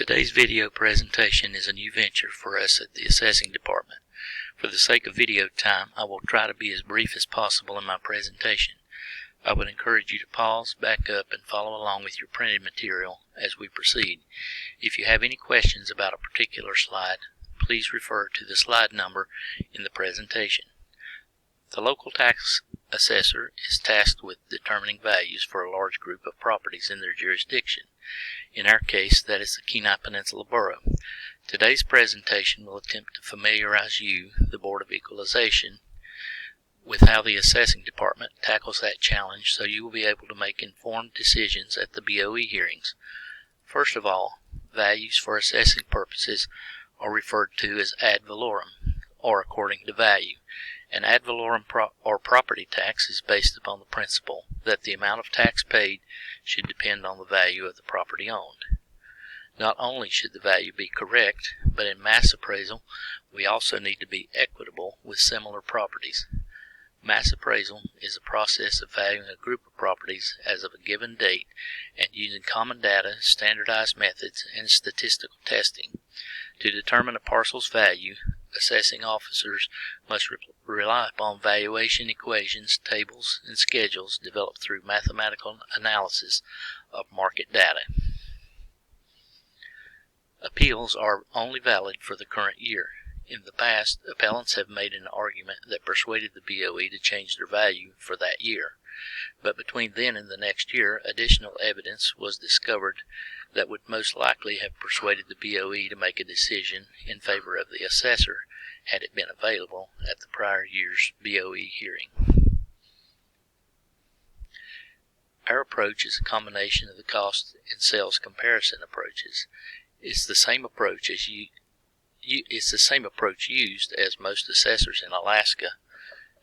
Today's video presentation is a new venture for us at the Assessing Department. For the sake of video time, I will try to be as brief as possible in my presentation. I would encourage you to pause, back up, and follow along with your printed material as we proceed. If you have any questions about a particular slide, please refer to the slide number in the presentation. The local tax assessor is tasked with determining values for a large group of properties in their jurisdiction. In our case, that is the Kenai Peninsula Borough. Today's presentation will attempt to familiarize you, the Board of Equalization, with how the Assessing Department tackles that challenge so you will be able to make informed decisions at the BOE hearings. First of all, values for assessing purposes are referred to as ad valorem, or according to value. An ad valorem or property tax is based upon the principle that the amount of tax paid should depend on the value of the property owned. Not only should the value be correct, but in mass appraisal, we also need to be equitable with similar properties. Mass appraisal is a process of valuing a group of properties as of a given date and using common data, standardized methods, and statistical testing. To determine a parcel's value, assessing officers must rely upon valuation equations, tables, and schedules developed through mathematical analysis of market data. Appeals are only valid for the current year. In the past, appellants have made an argument that persuaded the BOE to change their value for that year. But between then and the next year, additional evidence was discovered that would most likely have persuaded the BOE to make a decision in favor of the assessor had it been available at the prior year's BOE hearing. Our approach is a combination of the cost and sales comparison approaches. It's the same approach used as most assessors in Alaska,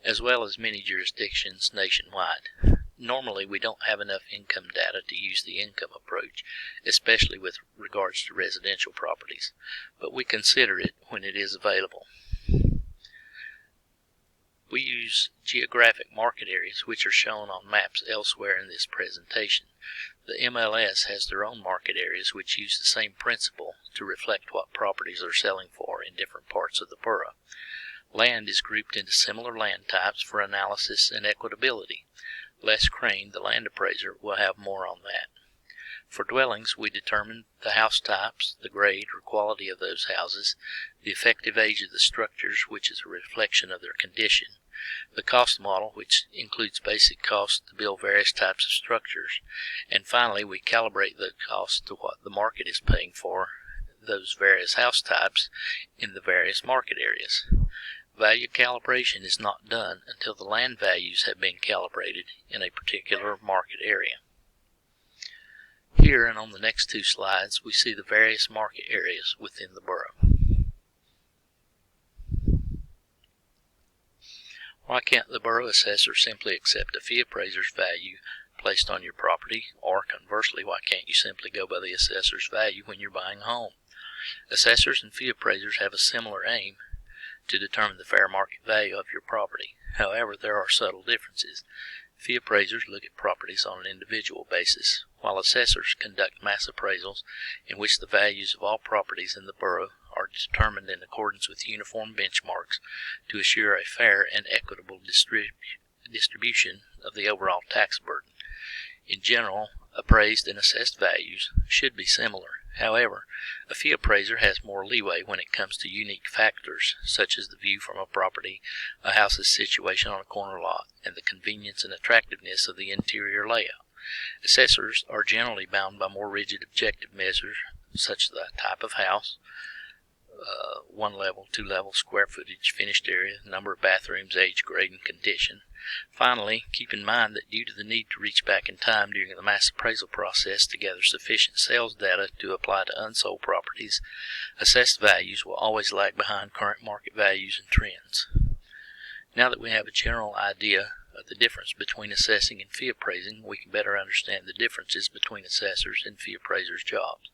as well as many jurisdictions nationwide. Normally, we don't have enough income data to use the income approach, especially with regards to residential properties, but we consider it when it is available. We use geographic market areas, which are shown on maps elsewhere in this presentation. The MLS has their own market areas which use the same principle to reflect what properties are selling for in different parts of the borough. Land is grouped into similar land types for analysis and equitability. Les Crane, the land appraiser, will have more on that. For dwellings, we determine the house types, the grade or quality of those houses, the effective age of the structures, which is a reflection of their condition, the cost model, which includes basic costs to build various types of structures, and finally we calibrate the cost to what the market is paying for those various house types in the various market areas. Value calibration is not done until the land values have been calibrated in a particular market area. Here and on the next two slides, we see the various market areas within the borough. Why can't the borough assessor simply accept a fee appraiser's value placed on your property, or conversely, why can't you simply go by the assessor's value when you're buying a home? Assessors and fee appraisers have a similar aim to determine the fair market value of your property. However, there are subtle differences. Fee appraisers look at properties on an individual basis, while assessors conduct mass appraisals in which the values of all properties in the borough are determined in accordance with uniform benchmarks to assure a fair and equitable distribution of the overall tax burden. In general, appraised and assessed values should be similar. However, a fee appraiser has more leeway when it comes to unique factors, such as the view from a property, a house's situation on a corner lot, and the convenience and attractiveness of the interior layout. Assessors are generally bound by more rigid objective measures, such as the type of house, 1 level, 2 level, square footage, finished area, number of bathrooms, age, grade, and condition. Finally, keep in mind that due to the need to reach back in time during the mass appraisal process to gather sufficient sales data to apply to unsold properties, assessed values will always lag behind current market values and trends. Now that we have a general idea of the difference between assessing and fee appraising, we can better understand the differences between assessors and fee appraisers' jobs.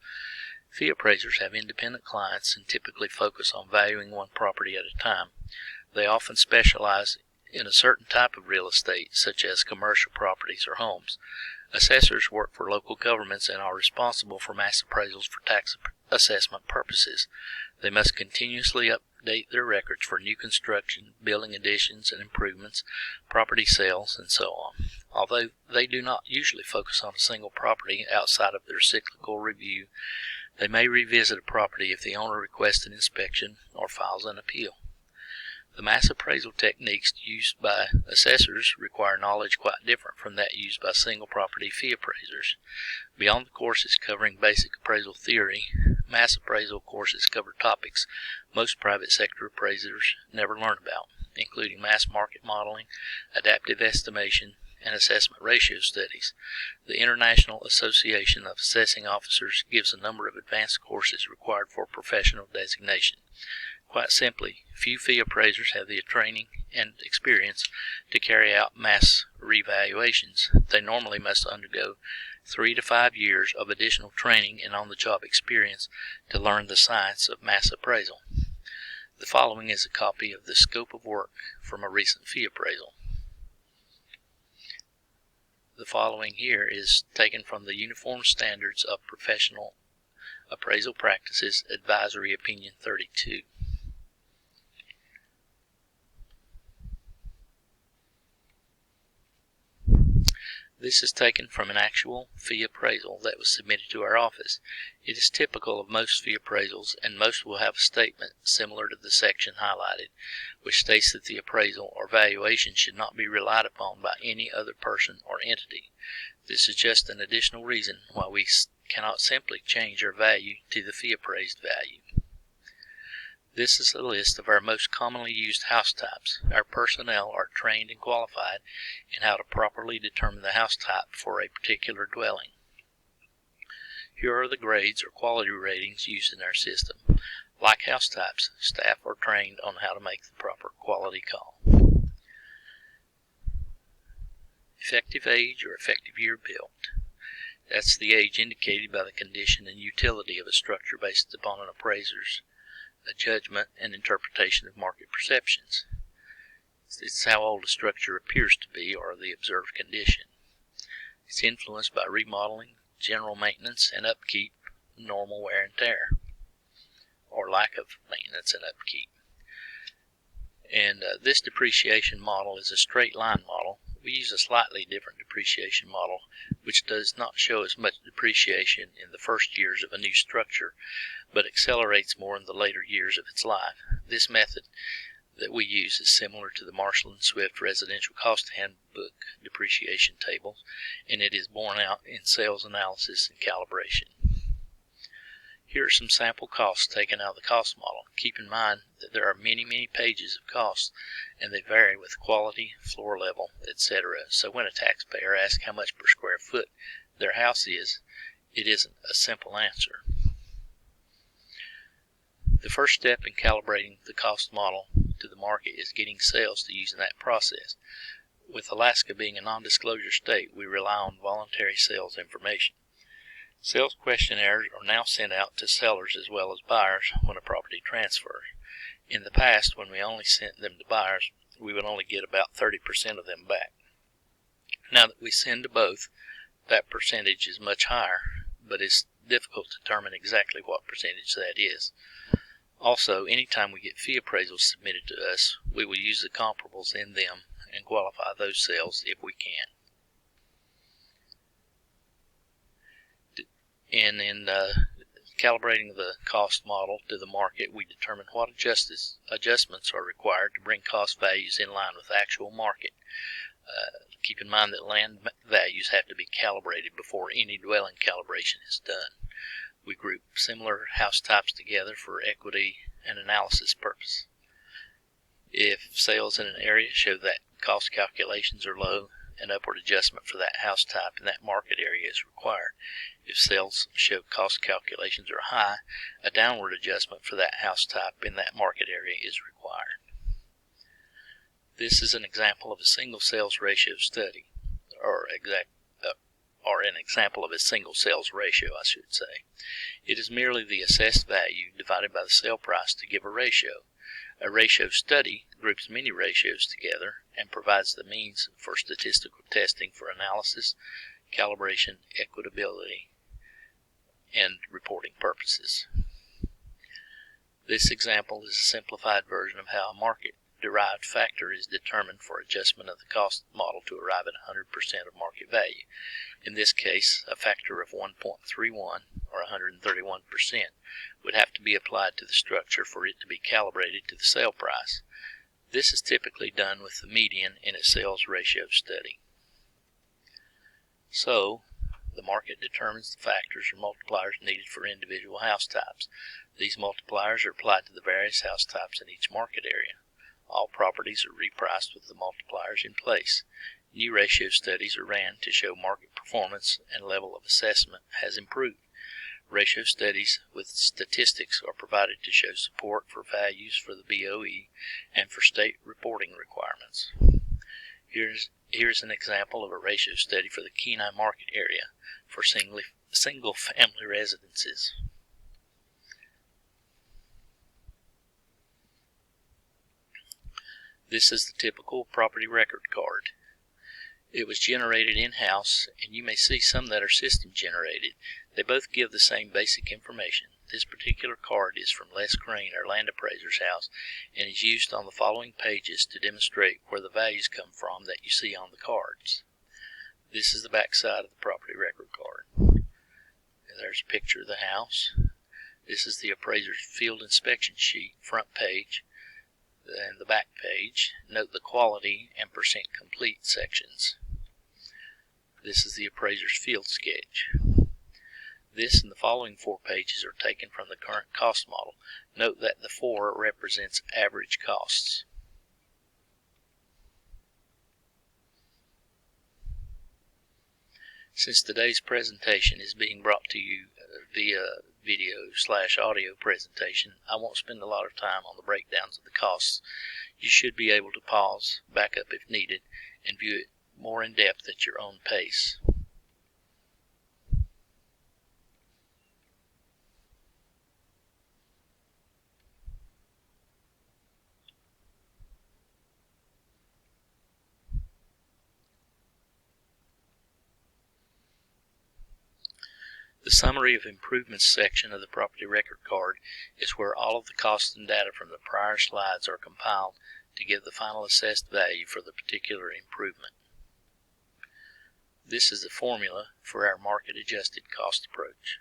Fee appraisers have independent clients and typically focus on valuing one property at a time. They often specialize in a certain type of real estate, such as commercial properties or homes. Assessors work for local governments and are responsible for mass appraisals for tax assessment purposes. They must continuously update their records for new construction, building additions and improvements, property sales, and so on. Although they do not usually focus on a single property outside of their cyclical review, they may revisit a property if the owner requests an inspection or files an appeal. The mass appraisal techniques used by assessors require knowledge quite different from that used by single property fee appraisers. Beyond the courses covering basic appraisal theory, mass appraisal courses cover topics most private sector appraisers never learn about, including mass market modeling, adaptive estimation, and assessment ratio studies. The International Association of Assessing Officers gives a number of advanced courses required for professional designation. Quite simply, few fee appraisers have the training and experience to carry out mass revaluations. They normally must undergo 3 to 5 years of additional training and on-the-job experience to learn the science of mass appraisal. The following is a copy of the scope of work from a recent fee appraisal. The following here is taken from the Uniform Standards of Professional Appraisal Practices Advisory Opinion 32. This is taken from an actual fee appraisal that was submitted to our office. It is typical of most fee appraisals, and most will have a statement similar to the section highlighted, which states that the appraisal or valuation should not be relied upon by any other person or entity. This is just an additional reason why we cannot simply change our value to the fee appraised value. This is a list of our most commonly used house types. Our personnel are trained and qualified in how to properly determine the house type for a particular dwelling. Here are the grades or quality ratings used in our system. Like house types, staff are trained on how to make the proper quality call. Effective age or effective year built. That's the age indicated by the condition and utility of a structure based upon an appraiser's judgment and interpretation of market perceptions. It's how old a structure appears to be, or the observed condition. It's influenced by remodeling, general maintenance and upkeep, normal wear and tear, or lack of maintenance and upkeep. And this depreciation model is a straight line model. We use a slightly different depreciation model, which does not show as much depreciation in the first years of a new structure, but accelerates more in the later years of its life. This method that we use is similar to the Marshall & Swift Residential Cost Handbook depreciation tables, and it is borne out in sales analysis and calibration. Here are some sample costs taken out of the cost model. Keep in mind that there are many pages of costs, and they vary with quality, floor level, etc. So when a taxpayer asks how much per square foot their house is, it isn't a simple answer. The first step in calibrating the cost model to the market is getting sales to use in that process. With Alaska being a non-disclosure state, we rely on voluntary sales information. Sales questionnaires are now sent out to sellers as well as buyers when a property transfers. In the past, when we only sent them to buyers, we would only get about 30% of them back. Now that we send to both, that percentage is much higher, but it's difficult to determine exactly what percentage that is. Also, anytime we get fee appraisals submitted to us, we will use the comparables in them and qualify those sales if we can. And in calibrating the cost model to the market, we determine what adjustments are required to bring cost values in line with actual market. Keep in mind that land values have to be calibrated before any dwelling calibration is done. We group similar house types together for equity and analysis purpose. If sales in an area show that cost calculations are low, an upward adjustment for that house type in that market area is required. If sales show cost calculations are high, a downward adjustment for that house type in that market area is required. This is an example of a single sales ratio study, or an example of a single sales ratio, I should say. It is merely the assessed value divided by the sale price to give a ratio. A ratio study groups many ratios together and provides the means for statistical testing for analysis, calibration, equitability, and reporting purposes. This example is a simplified version of how a market-derived factor is determined for adjustment of the cost model to arrive at 100% of market value. In this case, a factor of 1.31 or 131% would have to be applied to the structure for it to be calibrated to the sale price. This is typically done with the median in a sales ratio study. So, the market determines the factors or multipliers needed for individual house types. These multipliers are applied to the various house types in each market area. All properties are repriced with the multipliers in place. New ratio studies are ran to show market performance and level of assessment has improved. Ratio studies with statistics are provided to show support for values for the BOE and for state reporting requirements. Here's an example of a ratio study for the Kenai market area for single-family residences. This is the typical property record card. It was generated in-house, and you may see some that are system generated. They both give the same basic information. This particular card is from Les Crane, our land appraiser's house, and is used on the following pages to demonstrate where the values come from that you see on the cards. This is the back side of the property record card. There's a picture of the house. This is the appraiser's field inspection sheet, front page, and the back page. Note the quality and percent complete sections. This is the appraiser's field sketch. This and the following 4 pages are taken from the current cost model. Note that the 4 represents average costs. Since today's presentation is being brought to you via video/audio presentation, I won't spend a lot of time on the breakdowns of the costs. You should be able to pause, back up if needed, and view it more in depth at your own pace. The Summary of Improvements section of the Property Record Card is where all of the costs and data from the prior slides are compiled to give the final assessed value for the particular improvement. This is the formula for our market-adjusted cost approach.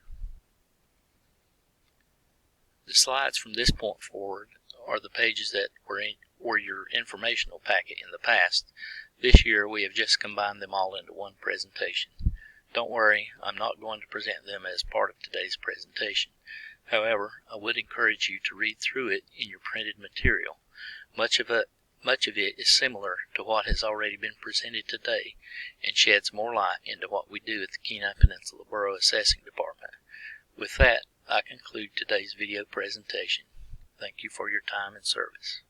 The slides from this point forward are the pages that were your informational packet in the past. This year we have just combined them all into one presentation. Don't worry, I'm not going to present them as part of today's presentation. However, I would encourage you to read through it in your printed material. Much of it is similar to what has already been presented today and sheds more light into what we do at the Kenai Peninsula Borough Assessing Department. With that, I conclude today's video presentation. Thank you for your time and service.